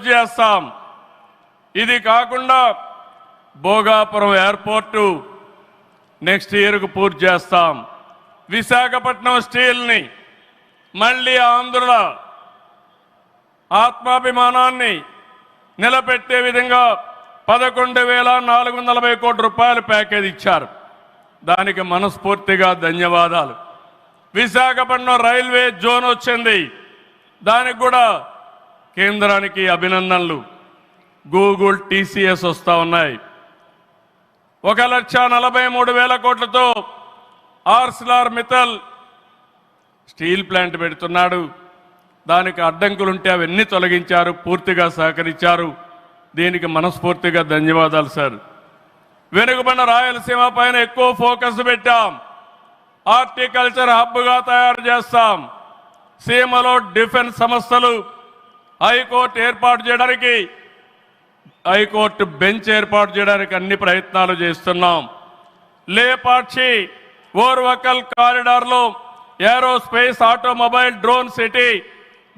పూర్తి చేస్తాం. ఇది కాకుండా భోగాపురం ఎయిర్పోర్టు నెక్స్ట్ ఇయర్కు పూర్తి చేస్తాం. విశాఖపట్నం స్టీల్ని మళ్ళీ ఆంధ్రుల ఆత్మాభిమానాన్ని నిలబెట్టే విధంగా 11,440 కోట్ల రూపాయల ప్యాకేజ్ ఇచ్చారు. దానికి మనస్ఫూర్తిగా ధన్యవాదాలు. విశాఖపట్నం రైల్వే జోన్ వచ్చింది, దానికి కూడా కేంద్రానికి అభినందనలు. గూగుల్, టీసీఎస్ వస్తూ ఉన్నాయి. 1,43,000 కోట్లతో ఆర్సిలార్ మిత్తల్ స్టీల్ ప్లాంట్ పెడుతున్నాడు. దానికి అడ్డంకులుంటే అవన్నీ తొలగించారు, పూర్తిగా సహకరించారు. దీనికి మనస్ఫూర్తిగా ధన్యవాదాలు సార్. వెనుకబడిన రాయలసీమ పైన ఎక్కువ ఫోకస్ పెట్టాం. హార్టికల్చర్ హబ్గా తయారు చేస్తాం. సీమలో డిఫెన్స్ సంస్థలు, హైకోర్టు ఏర్పాటు చేయడానికి, హైకోర్టు బెంచ్ ఏర్పాటు చేయడానికి అన్ని ప్రయత్నాలు చేస్తున్నాం. లేపాక్షి ఓర్వకల్ కారిడార్లో aerospace, automobile, drone city,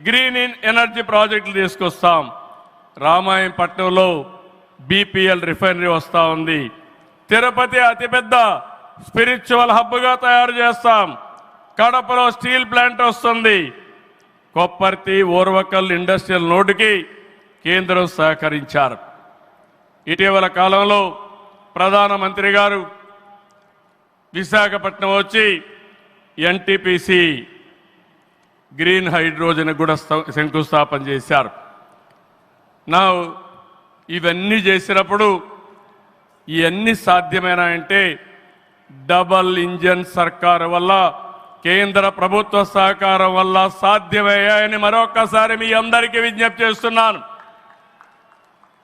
green energy ప్రాజెక్టులు తీసుకొస్తాం. రామాయంపట్నంలో బీపీఎల్ రిఫైనరీ వస్తూ ఉంది. తిరుపతి అతిపెద్ద స్పిరిచువల్ హబ్గా తయారు చేస్తాం. కడపలో స్టీల్ ప్లాంట్ వస్తుంది. కొప్పర్తి, ఓర్వకల్ ఇండస్ట్రియల్ నోడ్కి కేంద్రం సహకరించారు. ఇటీవల కాలంలో ప్రధానమంత్రి గారు విశాఖపట్నం వచ్చి ఎన్టీపీసీ గ్రీన్ హైడ్రోజన్ కూడా శంకుస్థాపన చేశారు. నా ఇవన్నీ చేసినప్పుడు ఇవన్నీ సాధ్యమేనా డబల్ ఇంజన్ సర్కారు వల్ల, కేంద్ర ప్రభుత్వ సహకారం వల్ల సాధ్యమయ్యాయని మరొకసారి మీ అందరికీ విజ్ఞప్తి చేస్తున్నాను.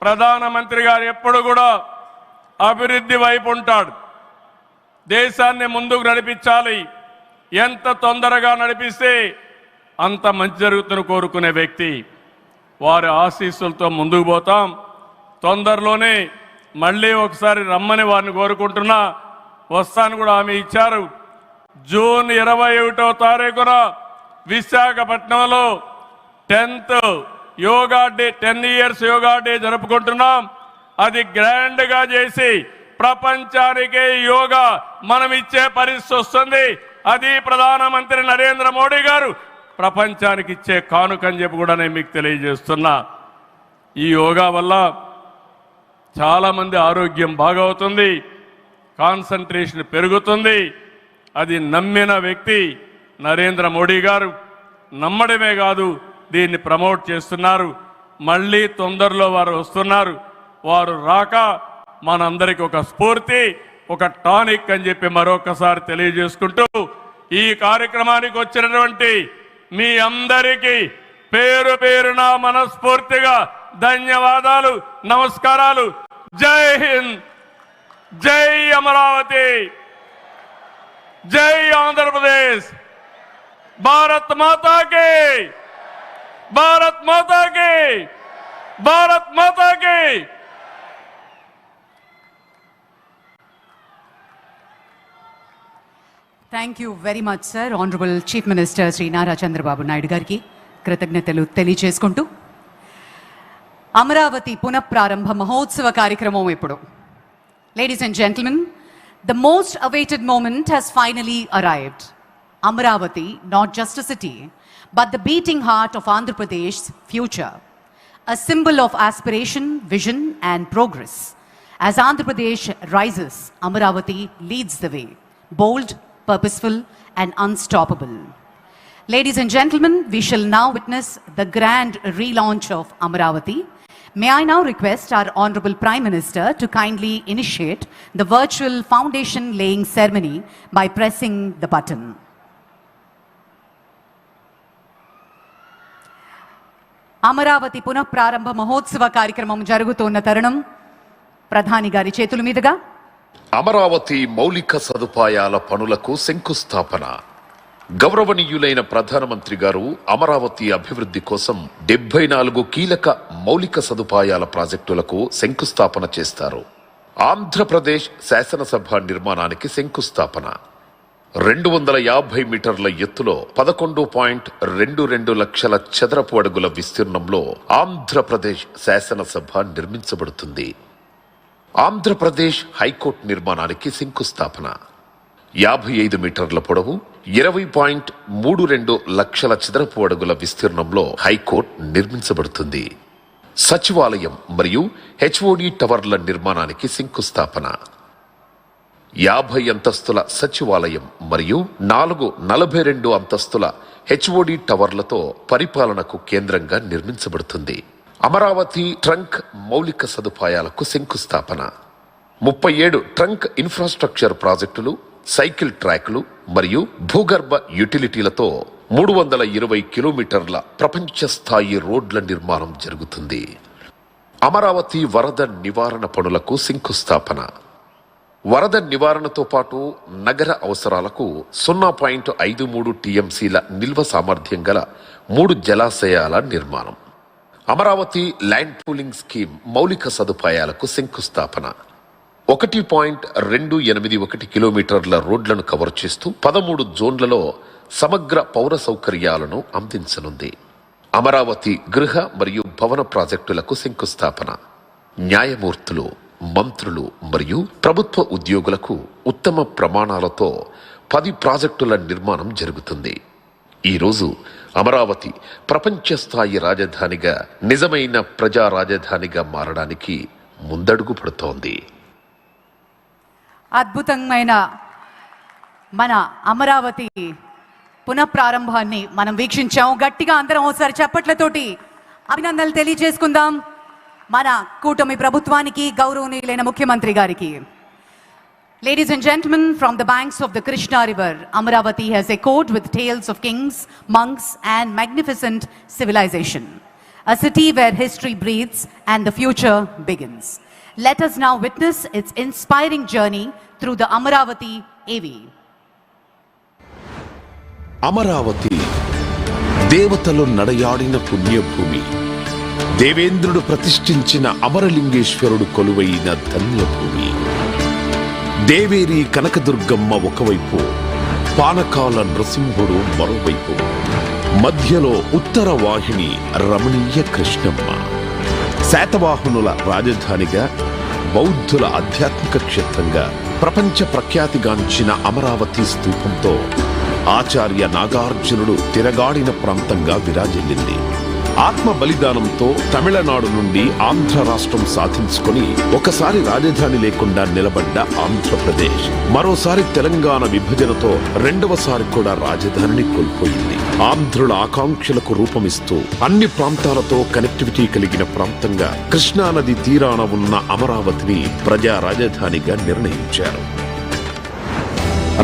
ప్రధానమంత్రి గారు ఎప్పుడు కూడా అభివృద్ధి వైపు ఉంటాడు. దేశాన్ని ముందుకు నడిపించాలి. ఎంత తొందరగా నడిపిస్తే అంత మంచి జరుగుతున్న కోరుకునే వ్యక్తి. వారి ఆశీస్సులతో ముందుకు పోతాం. తొందరలోనే మళ్ళీ ఒకసారి రమ్మని వారిని కోరుకుంటున్నా. వస్తాను కూడా హామీ ఇచ్చారు. జూన్ 21వ తారీఖున విశాఖపట్నంలో 10th yoga day, 10 years yoga day జరుపుకుంటున్నాం. అది గ్రాండ్గా చేసి ప్రపంచానికే యోగా మనం ఇచ్చే పరిస్థితి వస్తుంది. అది ప్రధానమంత్రి నరేంద్ర మోడీ గారు ప్రపంచానికి ఇచ్చే కానుకని చెప్పి కూడా నేను మీకు తెలియజేస్తున్నా. ఈ యోగా వల్ల చాలామంది ఆరోగ్యం బాగవుతుంది, కాన్సంట్రేషన్ పెరుగుతుంది. అది నమ్మిన వ్యక్తి నరేంద్ర మోడీ గారు. నమ్మడమే కాదు, దీన్ని ప్రమోట్ చేస్తున్నారు. మళ్ళీ తొందరలో వారు వస్తున్నారు. వారు రాక మనందరికీ ఒక స్ఫూర్తి, ఒక టానిక్ అని చెప్పి మరొకసారి తెలియజేసుకుంటూ ఈ కార్యక్రమానికి వచ్చినటువంటి మీ అందరికీ పేరు పేరున మనస్ఫూర్తిగా ధన్యవాదాలు, నమస్కారాలు. జై హింద్, జై అమరావతి, జై ఆంధ్రప్రదేశ్. భారత్ మాతా కి, భారత్ మాతా కి, భారత్ మాతా కి. Thank you very much sir. Honourable chief minister Shri Nara Chandrababu Naidu గారికి కృతజ్ఞతలు తెలియజేసుకుంటూ అమరావతి పునఃప్రారంభ మహోత్సవ కార్యక్రమం ఇప్పుడు. Ladies and gentlemen, the most awaited moment has finally arrived. Amaravati, not just a city, but the beating heart of Andhra Pradesh's future. A symbol of aspiration, vision and progress. As Andhra Pradesh rises, Amaravati leads the way. Bold, purposeful and unstoppable. Ladies and gentlemen, we shall now witness the grand relaunch of Amaravati. May I now request our Honorable Prime Minister to kindly initiate the virtual foundation laying ceremony by pressing the button. Amaravati పునఃప్రారంభ మహోత్సవ కార్యక్రమం జరుగుతున్న తరుణం ప్రధాని గారి చేతుల మీదుగా అమరావతి మౌలిక సదుపాయాల పనులకు శంకుస్థాపన. గౌరవనీయులైన ప్రధానమంత్రి గారు అమరావతి అభివృద్ధి కోసం 74 కీలక మౌలిక సదుపాయాల ప్రాజెక్టులకు శంకుస్థాపన చేస్తారు. ఆంధ్రప్రదేశ్ శాసనసభ నిర్మాణానికి శంకుస్థాపన, 250 మీటర్ల ఎత్తులో 11.22 లక్షల చదరపు అడుగుల విస్తీర్ణంలో ఆంధ్రప్రదేశ్ శాసనసభ నిర్మించబడుతుంది. ఆంధ్రప్రదేశ్ హైకోర్టు నిర్మాణానికి శంకుస్థాపన. 55 మీటర్ల పొడవు, 20.32 లక్షల చదరపు అడుగుల విస్తీర్ణంలో హైకోర్టు నిర్మించబడుతుంది. సచివాలయం మరియు హెచ్ఓడి టవర్ల నిర్మాణానికి శంకుస్థాపన. 50 అంతస్తుల సచివాలయం మరియు 42 అంతస్తుల హెచ్ఓడి టవర్లతో పరిపాలనకు కేంద్రంగా నిర్మించబడుతుంది. అమరావతి ట్రంక్ మౌలిక సదుపాయాలకు శంకుస్థాపన. 37 ట్రంక్ ఇన్ఫ్రాస్ట్రక్చర్ ప్రాజెక్టులు, సైకిల్ ట్రాక్లు మరియు భూగర్భ యుటిలిటీలతో 320 కిలోమీటర్ల ప్రపంచ స్థాయి రోడ్ల నిర్మాణం జరుగుతుంది. అమరావతి వరద నివారణ పనులకు శంకుస్థాపన. వరద నివారణతో పాటు నగర అవసరాలకు 0.53 టీఎంసీల నిల్వ సామర్థ్యం గల 3 జలాశయాల నిర్మాణం. అమరావతి ల్యాండ్ పూలింగ్ స్కీమ్ మౌలిక సదుపాయాలకు శంకుస్థాపన. 1.281 కిలోమీటర్ల రోడ్లను కవర్ చేస్తూ 13 జోన్లలో సమగ్ర పౌర సౌకర్యాలను అందించనుంది. అమరావతి గృహ మరియు భవన ప్రాజెక్టులకు శంకుస్థాపన. న్యాయమూర్తులు, మంత్రులు మరియు ప్రభుత్వ ఉద్యోగులకు ఉత్తమ ప్రమాణాలతో 10 ప్రాజెక్టుల నిర్మాణం జరుగుతుంది. ఈరోజు అమరావతి ప్రపంచ స్థాయి రాజధానిగా, నిజమైన ప్రజా రాజధానిగా మారడానికి ముందడుగు పడుతోంది. అద్భుతమైన మన అమరావతి పునఃప్రారంభాన్ని మనం వీక్షించాం. గట్టిగా అందరం ఒకసారి చప్పట్లతోటి అభినందనలు తెలియజేసుకుందాం మన కూటమి ప్రభుత్వానికి, గౌరవనీయులైన ముఖ్యమంత్రి గారికి. Ladies and gentlemen, from the banks of the Krishna River, Amaravati has echoed with tales of kings, monks and magnificent civilization. A city where history breathes and the future begins. Let us now witness its inspiring journey through the Amaravati AV. Amaravati దేవతలు నడయాడిన పుణ్యభూమి. దేవేంద్రుడు ప్రతిష్ఠించిన అమరలింగేశ్వరుడు కొలువైన ధన్యభూమి. దేవేరి కనకదుర్గమ్మ ఒకవైపు, పానకాల నృసింహుడు మరోవైపు, మధ్యలో ఉత్తర వాహిని రమణీయ కృష్ణమ్మ. శాతవాహనుల రాజధానిగా, బౌద్ధుల ఆధ్యాత్మిక క్షేత్రంగా ప్రపంచ ప్రఖ్యాతిగాంచిన అమరావతి స్తూపంతో ఆచార్య నాగార్జునుడు తిరగాడిన ప్రాంతంగా విరాజిల్లింది. ఆత్మ బలిదానంతో తమిళనాడు నుండి ఆంధ్ర రాష్ట్రం సాధించుకొని ఒకసారి రాజధాని లేకుండా నిలబడ్డ ఆంధ్రప్రదేశ్ మరోసారి తెలంగాణ విభజనతో రెండవసారి కూడా రాజధానిని కోల్పోయింది. ఆంధ్రుల ఆకాంక్షలకు రూపమిస్తూ అన్ని ప్రాంతాలతో కనెక్టివిటీ కలిగిన ప్రాంతంగా కృష్ణానది తీరాన ఉన్న అమరావతిని ప్రజా రాజధానిగా నిర్ణయించారు.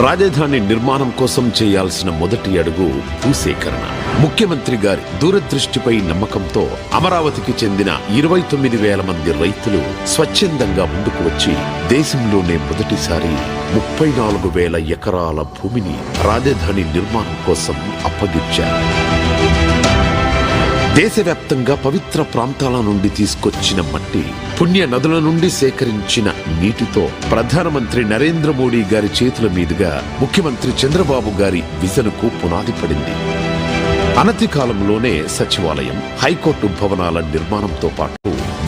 రాజధాని నిర్మాణం కోసం చేయాల్సిన మొదటి అడుగు భూసేకరణ. ముఖ్యమంత్రి గారి దూరదృష్టిపై నమ్మకంతో అమరావతికి చెందిన 29,000 మంది రైతులు స్వచ్ఛందంగా ముందుకు వచ్చి దేశంలోనే మొదటిసారి 34,000 ఎకరాల భూమిని రాజధాని నిర్మాణం కోసం అప్పగించారు. దేశవ్యాప్తంగా పవిత్ర ప్రాంతాల నుండి తీసుకొచ్చిన మట్టి, పుణ్య నదుల నుండి సేకరించిన నీటితో ప్రధానమంత్రి నరేంద్ర మోడీ గారి చేతుల మీదుగా ముఖ్యమంత్రి చంద్రబాబు గారి విజన్కు పునాది పడింది. అనతి కాలంలోనే సచివాలయం, హైకోర్టు భవనాల నిర్మాణంతో పాటు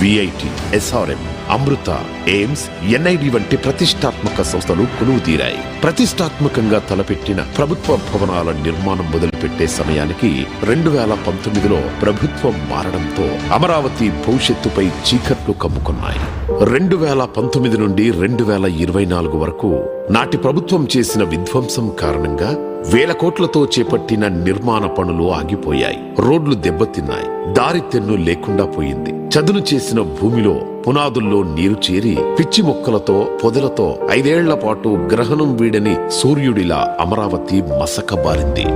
విఐటి, ఎస్ఆర్ఎం, అమృత, ఎయిమ్స్, ఎన్ఐడి వంటి ప్రతిష్టాత్మక సంస్థలు కొలువుదీరాయి. ప్రతిష్టాత్మకంగా తలపెట్టిన ప్రభుత్వ భవనాల నిర్మాణం మొదలుపెట్టే సమయానికి 2019లో ప్రభుత్వం మారడంతో అమరావతి భవిష్యత్తుపై చీకట్లు కమ్ముకున్నాయి. 2019 నుండి 2024 వరకు నాటి ప్రభుత్వం చేసిన విధ్వంసం కారణంగా వేల కోట్లతో చేపట్టిన నిర్మాణ పనులు ఆగిపోయాయి. రోడ్లు దెబ్బతిన్నాయి. దారి తెన్ను లేకుండా పోయింది. చదును చేసిన భూమిలో పునాదుల్లో నీరు చేరి పిచ్చి మొక్కలతో, పొదలతో 5 ఏళ్ల పాటు గ్రహణం వీడని సూర్యుడిలా అమరావతి మసకబారింది.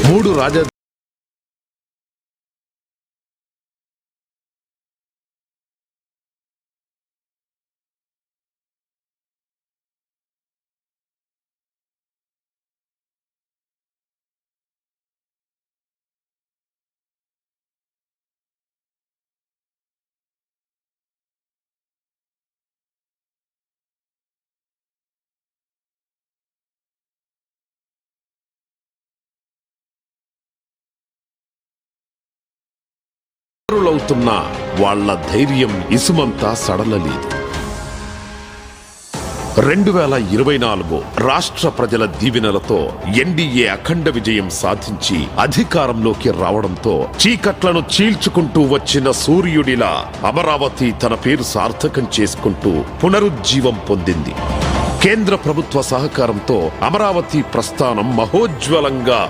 3 రాజధానులు అవుతున్నా వాళ్ళ ధైర్యం ఇసుమంతా సడలలేదు. 2024 రాష్ట్ర ప్రజల దీవెనలతో ఎన్డీఏ అఖండ విజయం సాధించి అధికారంలోకి రావడంతో చీకట్లను చీల్చుకుంటూ వచ్చిన సూర్యుడిలా అమరావతి తన పేరు సార్థకం చేసుకుంటూ పునరుజ్జీవం పొందింది. కేంద్ర ప్రభుత్వ సహకారంతో అమరావతి ప్రస్థానం మహోజ్వలంగా